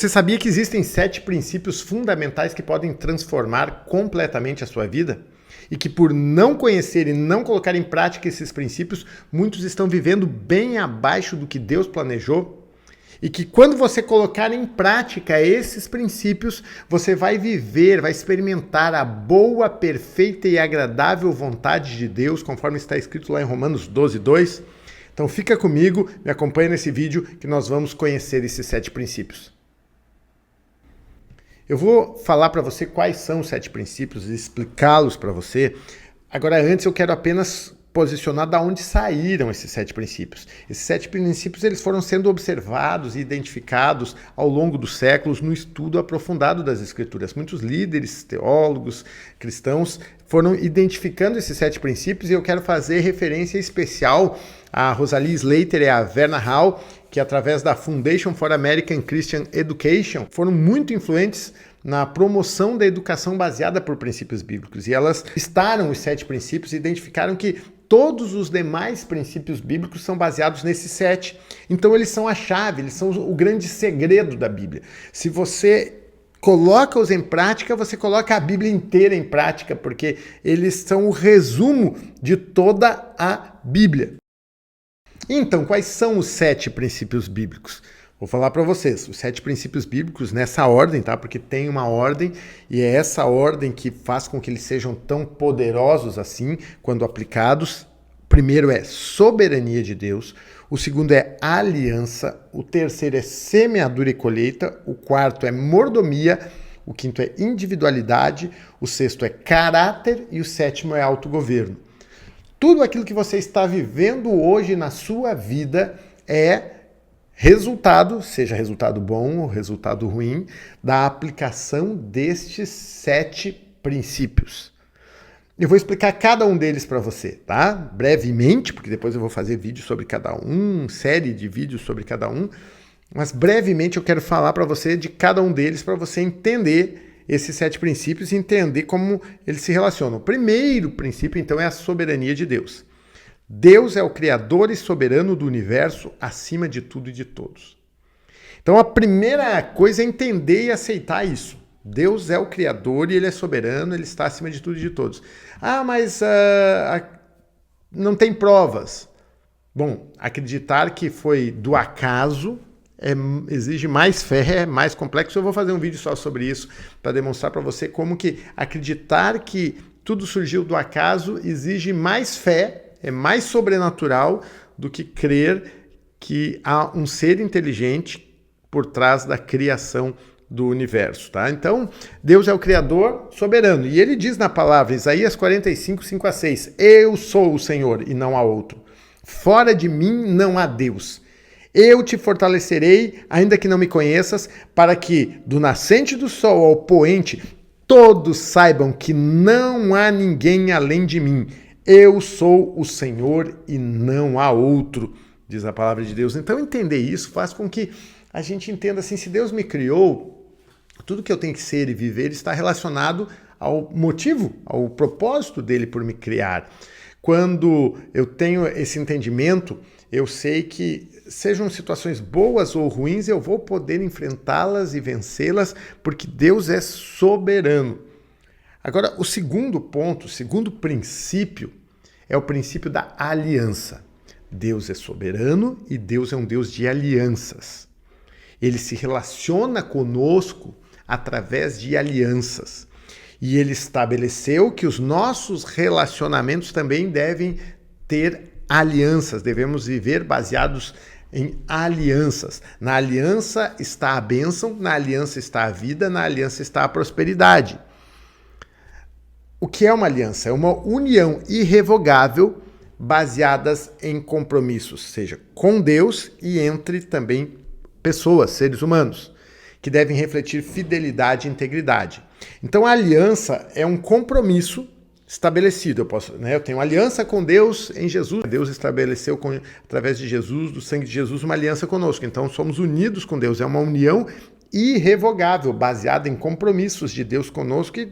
Você sabia que existem 7 princípios fundamentais que podem transformar completamente a sua vida? E que por não conhecer e não colocar em prática esses princípios, muitos estão vivendo bem abaixo do que Deus planejou? E que quando você colocar em prática esses princípios, você vai viver, vai experimentar a boa, perfeita e agradável vontade de Deus, conforme está escrito lá em Romanos 12:2. Então fica comigo, me acompanha nesse vídeo que nós vamos conhecer esses 7 princípios. Eu vou falar para você quais são os 7 princípios e explicá-los para você. Agora, antes eu quero apenas posicionar de onde saíram esses 7 princípios. Esses 7 princípios eles foram sendo observados e identificados ao longo dos séculos no estudo aprofundado das Escrituras. Muitos líderes, teólogos, cristãos foram identificando esses 7 princípios e eu quero fazer referência especial a Rosalie Slater e a Verna Hall, que através da Foundation for American Christian Education foram muito influentes na promoção da educação baseada por princípios bíblicos. E elas listaram os 7 princípios e identificaram que todos os demais princípios bíblicos são baseados nesses 7. Então eles são a chave, eles são o grande segredo da Bíblia. Se você coloca-os em prática, você coloca a Bíblia inteira em prática, porque eles são o resumo de toda a Bíblia. Então, quais são os 7 princípios bíblicos? Vou falar para vocês, os 7 princípios bíblicos nessa ordem, tá? Porque tem uma ordem e é essa ordem que faz com que eles sejam tão poderosos assim quando aplicados. O primeiro é soberania de Deus, o segundo é aliança, o terceiro é semeadura e colheita, o quarto é mordomia, o quinto é individualidade, o sexto é caráter e o sétimo é autogoverno. Tudo aquilo que você está vivendo hoje na sua vida é resultado, seja resultado bom ou resultado ruim, da aplicação destes 7 princípios. Eu vou explicar cada um deles para você, tá? Brevemente, porque depois eu vou fazer vídeo sobre cada um, série de vídeos sobre cada um, mas brevemente eu quero falar para você de cada um deles para você entender esses 7 princípios e entender como eles se relacionam. O primeiro princípio, então, é a soberania de Deus. Deus é o criador e soberano do universo acima de tudo e de todos. Então, a primeira coisa é entender e aceitar isso. Deus é o criador e ele é soberano, ele está acima de tudo e de todos. Ah, mas não tem provas. Bom, acreditar que foi do acaso exige mais fé, é mais complexo. Eu vou fazer um vídeo só sobre isso para demonstrar para você como que acreditar que tudo surgiu do acaso exige mais fé, é mais sobrenatural do que crer que há um ser inteligente por trás da criação do universo, tá? Então, Deus é o Criador soberano. E ele diz na palavra, Isaías 45, 5-6, eu sou o Senhor e não há outro. Fora de mim não há Deus. Eu te fortalecerei, ainda que não me conheças, para que, do nascente do sol ao poente, todos saibam que não há ninguém além de mim. Eu sou o Senhor e não há outro, diz a palavra de Deus. Então, entender isso faz com que a gente entenda assim, se Deus me criou, tudo que eu tenho que ser e viver está relacionado ao motivo, ao propósito dele por me criar. Quando eu tenho esse entendimento, eu sei que sejam situações boas ou ruins, eu vou poder enfrentá-las e vencê-las, porque Deus é soberano. Agora, o segundo ponto, o segundo princípio, é o princípio da aliança. Deus é soberano e Deus é um Deus de alianças. Ele se relaciona conosco através de alianças. E ele estabeleceu que os nossos relacionamentos também devem ter alianças, devemos viver baseados em alianças. Na aliança está a bênção, na aliança está a vida, na aliança está a prosperidade. O que é uma aliança? É uma união irrevogável baseadas em compromissos, seja com Deus e entre também pessoas, seres humanos, que devem refletir fidelidade e integridade. Então a aliança é um compromisso estabelecido. Eu tenho aliança com Deus em Jesus. Deus estabeleceu através de Jesus, do sangue de Jesus, uma aliança conosco. Então somos unidos com Deus. É uma união irrevogável, baseada em compromissos de Deus conosco e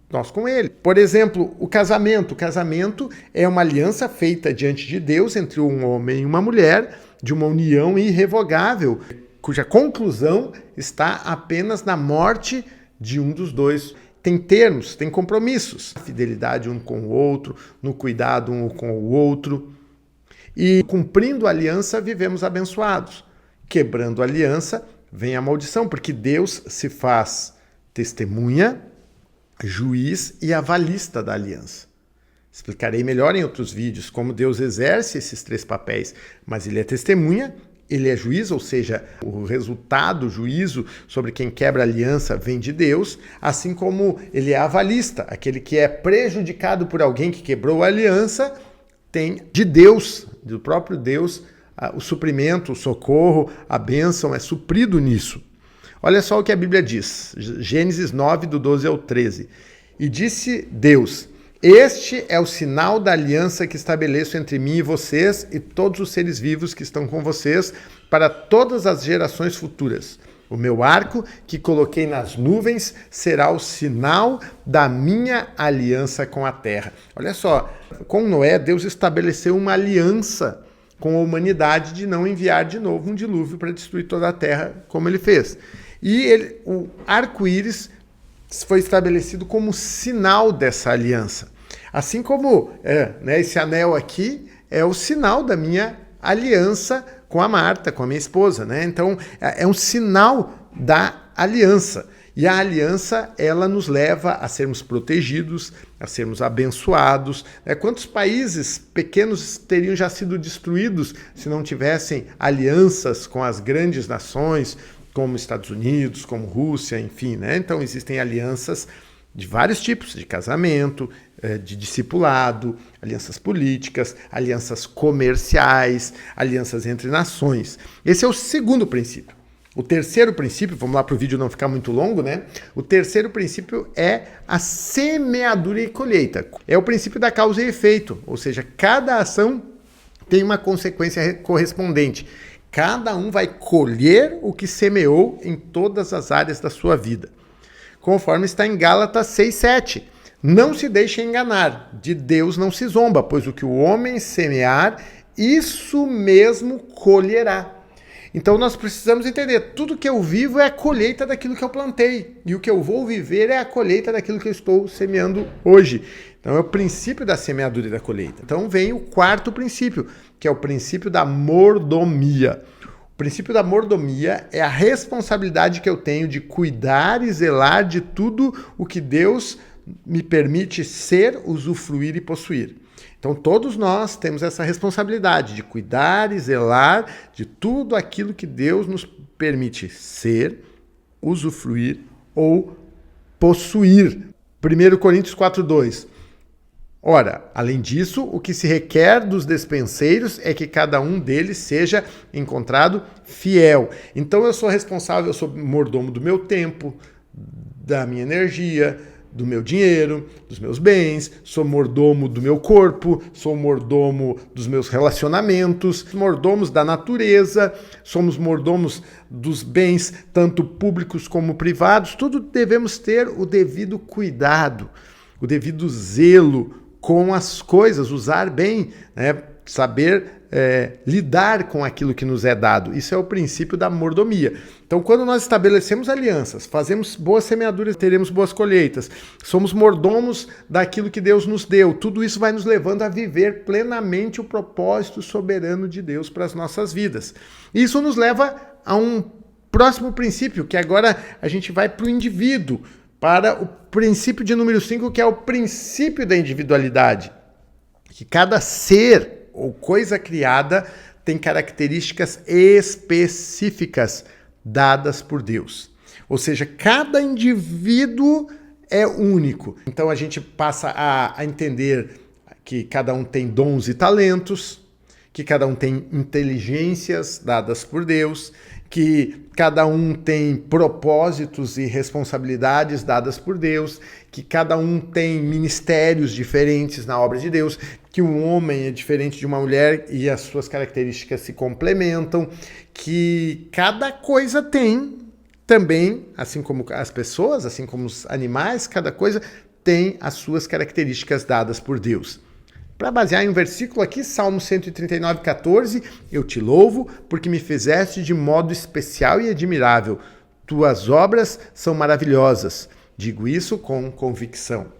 nós com ele. Por exemplo, o casamento. O casamento é uma aliança feita diante de Deus entre um homem e uma mulher, de uma união irrevogável, cuja conclusão está apenas na morte de um dos dois. Tem termos, tem compromissos. Fidelidade um com o outro, no cuidado um com o outro. E cumprindo a aliança, vivemos abençoados. Quebrando a aliança, vem a maldição, porque Deus se faz testemunha, juiz e avalista da aliança. Explicarei melhor em outros vídeos como Deus exerce esses 3 papéis, mas ele é testemunha, ele é juiz, ou seja, o resultado, o juízo sobre quem quebra a aliança vem de Deus, assim como ele é avalista, aquele que é prejudicado por alguém que quebrou a aliança, tem de Deus, do próprio Deus, o suprimento, o socorro, a bênção é suprido nisso. Olha só o que a Bíblia diz, Gênesis 9, do 12 ao 13. E disse Deus: este é o sinal da aliança que estabeleço entre mim e vocês e todos os seres vivos que estão com vocês para todas as gerações futuras. O meu arco que coloquei nas nuvens será o sinal da minha aliança com a terra. Olha só, com Noé, Deus estabeleceu uma aliança com a humanidade de não enviar de novo um dilúvio para destruir toda a terra, como ele fez. E o arco-íris foi estabelecido como sinal dessa aliança. Assim como esse anel aqui é o sinal da minha aliança com a Marta, com a minha esposa, né? Então, é um sinal da aliança. E a aliança, ela nos leva a sermos protegidos, a sermos abençoados. Quantos países pequenos teriam já sido destruídos se não tivessem alianças com as grandes nações, como Estados Unidos, como Rússia, enfim, né? Então, existem alianças de vários tipos, de casamento, de discipulado, alianças políticas, alianças comerciais, alianças entre nações. Esse é o segundo princípio. O terceiro princípio, vamos lá para o vídeo não ficar muito longo, né? O terceiro princípio é a semeadura e colheita. É o princípio da causa e efeito, ou seja, cada ação tem uma consequência correspondente. Cada um vai colher o que semeou em todas as áreas da sua vida. Conforme está em Gálatas 6:7. Não se deixe enganar, de Deus não se zomba, pois o que o homem semear, isso mesmo colherá. Então nós precisamos entender, tudo que eu vivo é a colheita daquilo que eu plantei, e o que eu vou viver é a colheita daquilo que eu estou semeando hoje. Então é o princípio da semeadura e da colheita. Então vem o quarto princípio, que é o princípio da mordomia. O princípio da mordomia é a responsabilidade que eu tenho de cuidar e zelar de tudo o que Deus me permite ser, usufruir e possuir. Então todos nós temos essa responsabilidade de cuidar e zelar de tudo aquilo que Deus nos permite ser, usufruir ou possuir. 1 Coríntios 4:2. Ora, além disso, o que se requer dos despenseiros é que cada um deles seja encontrado fiel. Então eu sou responsável, eu sou mordomo do meu tempo, da minha energia, do meu dinheiro, dos meus bens, sou mordomo do meu corpo, sou mordomo dos meus relacionamentos, mordomos da natureza, somos mordomos dos bens, tanto públicos como privados. Tudo devemos ter o devido cuidado, o devido zelo com as coisas, usar bem, né? Saber lidar com aquilo que nos é dado. Isso é o princípio da mordomia. Então, quando nós estabelecemos alianças, fazemos boas semeaduras, teremos boas colheitas, somos mordomos daquilo que Deus nos deu, tudo isso vai nos levando a viver plenamente o propósito soberano de Deus para as nossas vidas. Isso nos leva a um próximo princípio, que agora a gente vai para o indivíduo, para o princípio de número 5, que é o princípio da individualidade. Que cada ser ou coisa criada tem características específicas dadas por Deus. Ou seja, cada indivíduo é único. Então a gente passa a entender que cada um tem dons e talentos, que cada um tem inteligências dadas por Deus, que cada um tem propósitos e responsabilidades dadas por Deus, que cada um tem ministérios diferentes na obra de Deus, que um homem é diferente de uma mulher e as suas características se complementam, que cada coisa tem também, assim como as pessoas, assim como os animais, cada coisa tem as suas características dadas por Deus. Para basear em um versículo aqui, Salmo 139:14, eu te louvo porque me fizeste de modo especial e admirável. Tuas obras são maravilhosas. Digo isso com convicção.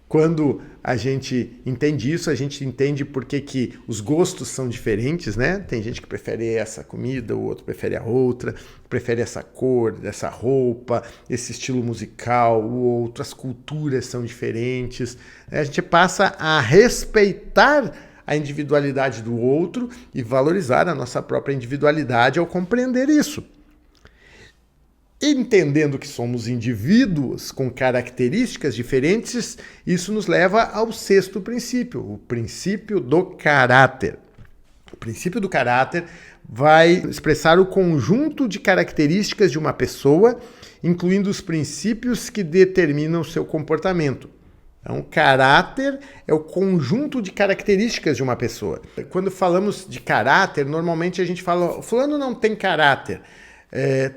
Quando a gente entende isso, a gente entende por que os gostos são diferentes, né? Tem gente que prefere essa comida, o outro prefere a outra, prefere essa cor, essa roupa, esse estilo musical, o outro, as culturas são diferentes. A gente passa a respeitar a individualidade do outro e valorizar a nossa própria individualidade ao compreender isso. Entendendo que somos indivíduos com características diferentes, isso nos leva ao sexto princípio, o princípio do caráter. O princípio do caráter vai expressar o conjunto de características de uma pessoa, incluindo os princípios que determinam seu comportamento. Então, caráter é o conjunto de características de uma pessoa. Quando falamos de caráter, normalmente a gente fala, fulano não tem caráter.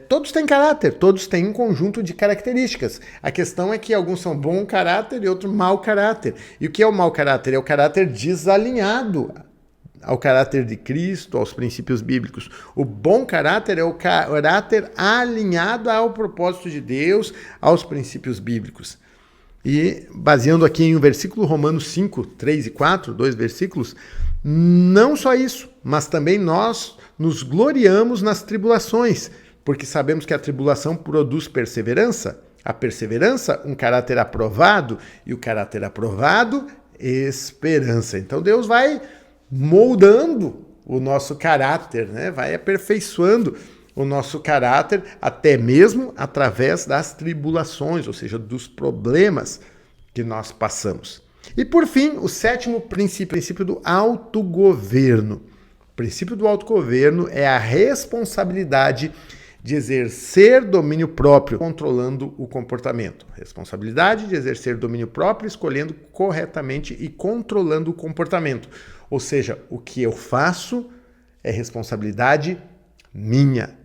Todos têm caráter, todos têm um conjunto de características. A questão é que alguns são bom caráter e outros mau caráter. E o que é o mau caráter? É o caráter desalinhado ao caráter de Cristo, aos princípios bíblicos. O bom caráter é o caráter alinhado ao propósito de Deus, aos princípios bíblicos. E baseando aqui em um versículo, Romanos 5, 3 e 4, 2 versículos, não só isso, mas também nós nos gloriamos nas tribulações, porque sabemos que a tribulação produz perseverança, a perseverança, um caráter aprovado, e o caráter aprovado, esperança. Então Deus vai moldando o nosso caráter, né? Vai aperfeiçoando o nosso caráter, até mesmo através das tribulações, ou seja, dos problemas que nós passamos. E por fim, o sétimo princípio, o princípio do autogoverno. O princípio do autogoverno é a responsabilidade de exercer domínio próprio, controlando o comportamento. Responsabilidade de exercer domínio próprio, escolhendo corretamente e controlando o comportamento. Ou seja, o que eu faço é responsabilidade minha.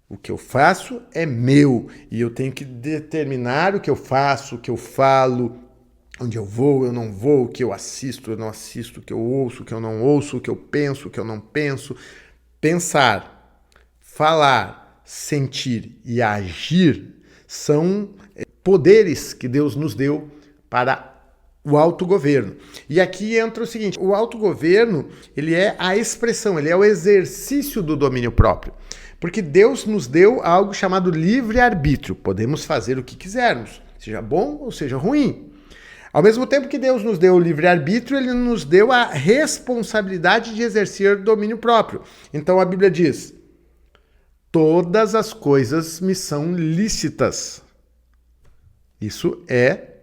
O que eu faço é meu e eu tenho que determinar o que eu faço, o que eu falo, onde eu vou, eu não vou, o que eu assisto, eu não assisto, o que eu ouço, o que eu não ouço, o que eu penso, o que eu não penso. Pensar, falar, sentir e agir são poderes que Deus nos deu para o autogoverno. E aqui entra o seguinte, o autogoverno, ele é a expressão, ele é o exercício do domínio próprio. Porque Deus nos deu algo chamado livre-arbítrio. Podemos fazer o que quisermos, seja bom ou seja ruim. Ao mesmo tempo que Deus nos deu o livre-arbítrio, ele nos deu a responsabilidade de exercer domínio próprio. Então a Bíblia diz, todas as coisas me são lícitas. Isso é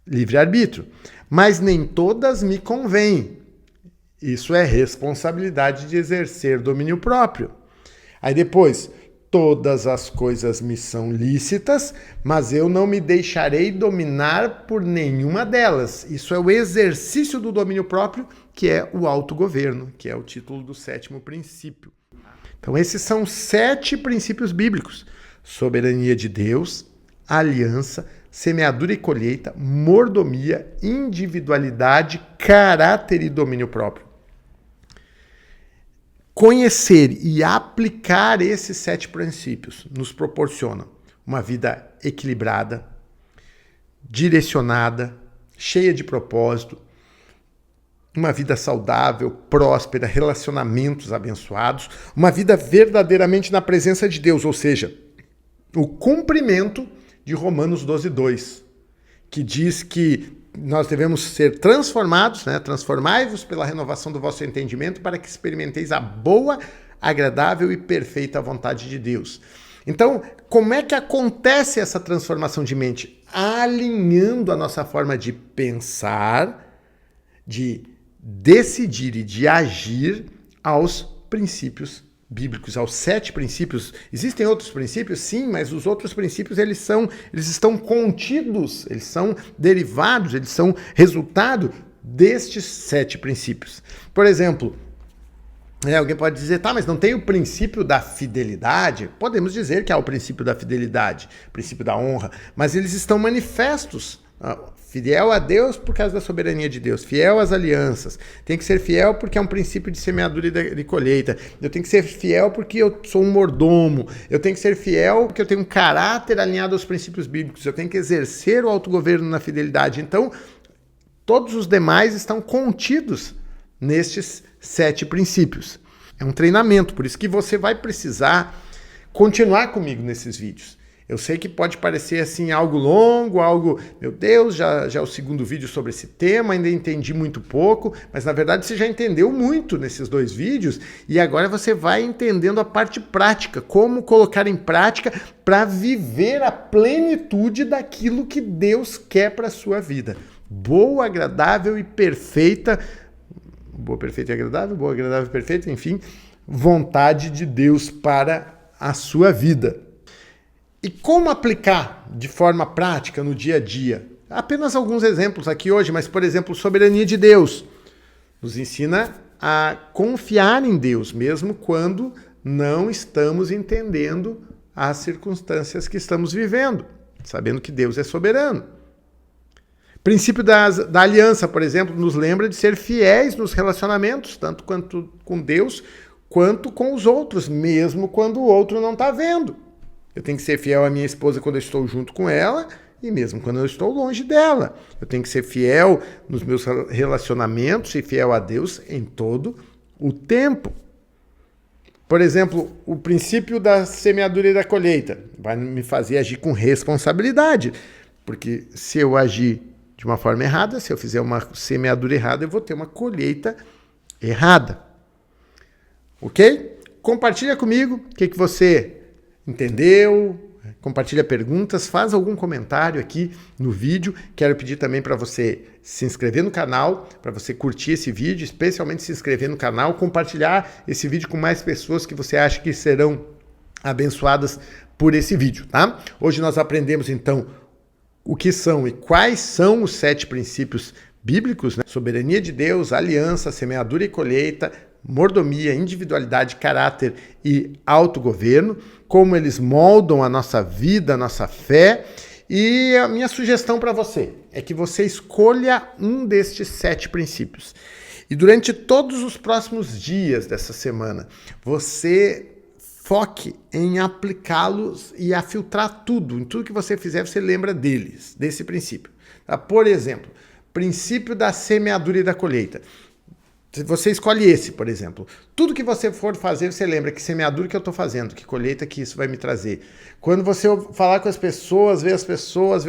livre-arbítrio. Mas nem todas me convêm. Isso é responsabilidade de exercer domínio próprio. Aí depois, todas as coisas me são lícitas, mas eu não me deixarei dominar por nenhuma delas. Isso é o exercício do domínio próprio, que é o autogoverno, que é o título do sétimo princípio. Então esses são 7 princípios bíblicos: soberania de Deus, aliança, semeadura e colheita, mordomia, individualidade, caráter e domínio próprio. Conhecer e aplicar esses 7 princípios nos proporciona uma vida equilibrada, direcionada, cheia de propósito, uma vida saudável, próspera, relacionamentos abençoados, uma vida verdadeiramente na presença de Deus, ou seja, o cumprimento de Romanos 12:2, que diz que nós devemos ser transformados, né? Transformai-vos pela renovação do vosso entendimento para que experimenteis a boa, agradável e perfeita vontade de Deus. Então, como é que acontece essa transformação de mente? Alinhando a nossa forma de pensar, de decidir e de agir aos princípios bíblicos, aos 7 princípios. Existem outros princípios? Sim, mas os outros princípios eles estão contidos, eles são derivados, eles são resultado destes 7 princípios. Por exemplo, alguém pode dizer, tá, mas não tem o princípio da fidelidade? Podemos dizer que há o princípio da fidelidade, o princípio da honra, mas eles estão manifestos Fiel a Deus por causa da soberania de Deus, fiel às alianças. Tem que ser fiel porque é um princípio de semeadura e de colheita. Eu tenho que ser fiel porque eu sou um mordomo. Eu tenho que ser fiel porque eu tenho um caráter alinhado aos princípios bíblicos. Eu tenho que exercer o autogoverno na fidelidade. Então, todos os demais estão contidos nestes 7 princípios. É um treinamento, por isso que você vai precisar continuar comigo nesses vídeos. Eu sei que pode parecer assim algo longo, algo, meu Deus, já é o segundo vídeo sobre esse tema, ainda entendi muito pouco, mas na verdade você já entendeu muito nesses 2 vídeos e agora você vai entendendo a parte prática, como colocar em prática para viver a plenitude daquilo que Deus quer para a sua vida. Boa, agradável e perfeita, boa, perfeita e agradável, boa, agradável e perfeita, enfim, vontade de Deus para a sua vida. E como aplicar de forma prática no dia a dia? Apenas alguns exemplos aqui hoje, mas, por exemplo, soberania de Deus. Nos ensina a confiar em Deus, mesmo quando não estamos entendendo as circunstâncias que estamos vivendo, sabendo que Deus é soberano. Princípio da aliança, por exemplo, nos lembra de ser fiéis nos relacionamentos, tanto quanto com Deus, quanto com os outros, mesmo quando o outro não está vendo. Eu tenho que ser fiel à minha esposa quando eu estou junto com ela e mesmo quando eu estou longe dela. Eu tenho que ser fiel nos meus relacionamentos e fiel a Deus em todo o tempo. Por exemplo, o princípio da semeadura e da colheita vai me fazer agir com responsabilidade, porque se eu agir de uma forma errada, se eu fizer uma semeadura errada, eu vou ter uma colheita errada. Ok? Compartilha comigo o que você entendeu, compartilha perguntas, faz algum comentário aqui no vídeo. Quero pedir também para você se inscrever no canal, para você curtir esse vídeo, especialmente se inscrever no canal, compartilhar esse vídeo com mais pessoas que você acha que serão abençoadas por esse vídeo, tá? Hoje nós aprendemos então o que são e quais são os 7 princípios bíblicos, né? Soberania de Deus, aliança, semeadura e colheita, mordomia, individualidade, caráter e autogoverno, como eles moldam a nossa vida, a nossa fé. E a minha sugestão para você é que você escolha um destes 7 princípios. E durante todos os próximos dias dessa semana, você foque em aplicá-los e a filtrar tudo. Em tudo que você fizer, você lembra deles, desse princípio. Tá? Por exemplo, princípio da semeadura e da colheita. Se você escolhe esse, por exemplo, tudo que você for fazer, você lembra que semeadura que eu estou fazendo, que colheita que isso vai me trazer. Quando você falar com as pessoas, ver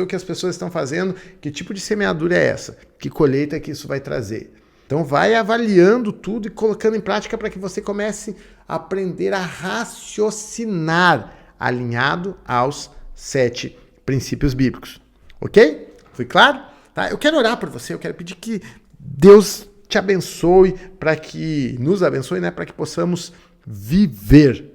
o que as pessoas estão fazendo, que tipo de semeadura é essa? Que colheita que isso vai trazer? Então vai avaliando tudo e colocando em prática para que você comece a aprender a raciocinar alinhado aos 7 princípios bíblicos. Ok? Foi claro? Tá? Eu quero orar por você, eu quero pedir que Deus te abençoe, para que nos abençoe, né? Para que possamos viver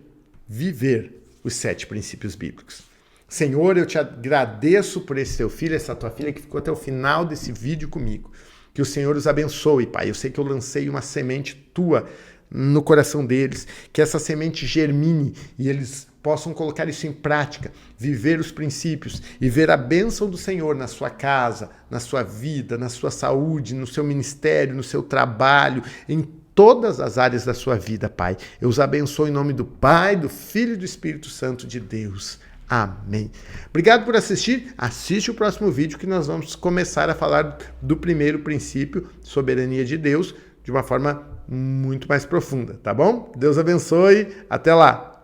os 7 princípios bíblicos. Senhor, eu te agradeço por esse teu filho, essa tua filha que ficou até o final desse vídeo comigo. Que o Senhor os abençoe, Pai. Eu sei que eu lancei uma semente tua no coração deles, que essa semente germine e eles possam colocar isso em prática, viver os princípios e ver a bênção do Senhor na sua casa, na sua vida, na sua saúde, no seu ministério, no seu trabalho, em todas as áreas da sua vida, Pai. Eu os abençoo em nome do Pai, do Filho e do Espírito Santo de Deus. Amém. Obrigado por assistir. Assiste o próximo vídeo que nós vamos começar a falar do primeiro princípio, soberania de Deus, de uma forma muito mais profunda, tá bom? Deus abençoe. Até lá.